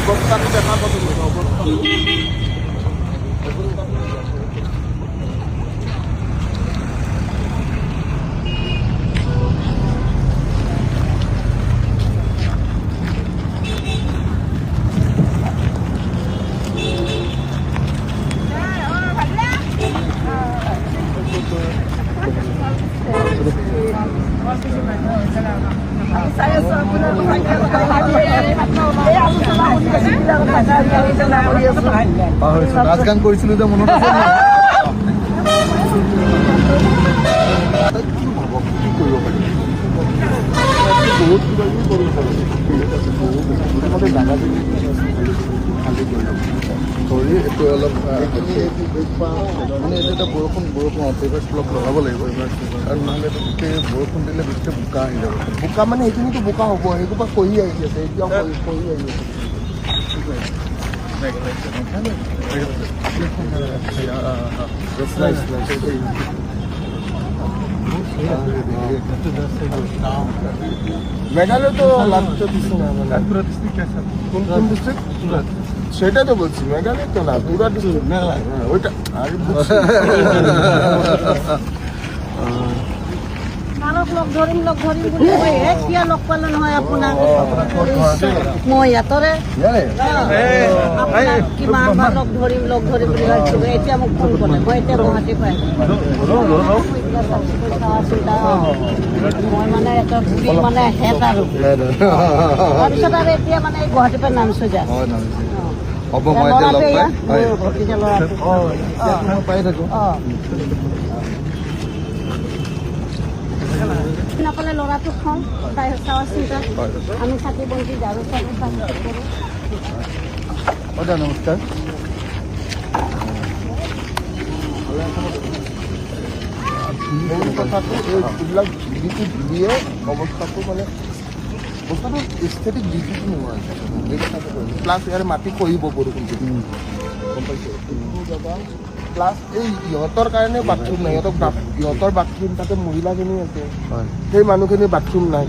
অৱস্থাটো দেখা পাইছোঁ অৱস্থাটো নাচ গান কৰিছিলোঁ যে মনত আছে কি কৰিব পাৰি বহুত কিবা কিবি কৰিব পাৰি প্ৰথমতে জাগাটো খালী কৰি ল'ব কৰি এইটো অলপ মানে এইটো এটা বৰষুণ অপেভাৰ ব্লক লগাব লাগিব আৰু নহ'লে গোটেই বৰষুণ দিলে গোটেই বোকা আহি যাব বোকা মানে সেইখিনিতো বোকা হ'ব সেইসোপা খহি আহি আছে এতিয়াও খহি আহি আছে মেঘালয় তো লাগতো কিছু না কোন ডিস্ট্রিক্ট সেটা তো বলছি মেঘালয় তো না পুরা ডিস্ট্রিক্ট মেঘালয় ওইটা আরে লগ ধৰিম বুলি কৈ এতিয়া লগ পালে নহয় আপোনাক মই ইয়াতৰে কিমান বাৰ লগ ধৰিম বুলি ভাবিছোঁ এতিয়া মোক ফোন কৰে মই এতিয়া গুৱাহাটী পাই মই মানে এটা ঘূৰি মানে হেট আৰু তাৰপিছত আৰু এতিয়া মানে গুৱাহাটীৰ পৰা নামিছো যা হ'ব মই এতিয়া লগ পাই থাকোঁ নাপালে ল'ৰাটো খং তাই চাৱা চিন্তা আমি চাকি বন্তি ঝাৰু চাকি কৰোঁ নমস্কাৰ মেইন কথাটো এইবিলাক দিয়ে অৱস্থাটো মানে বস্তুটো স্থিতিক ডিউটিটো নোহোৱা প্লাছ ইয়াৰ মাটি কহিব বৰষুণটো গম পাইছে প্লাছ এই ইহঁতৰ কাৰণে বাথৰুম নাই ইহঁতৰ বাথৰুম তাতে মহিলাখিনি আছে সেই মানুহখিনি বাথৰুম নাই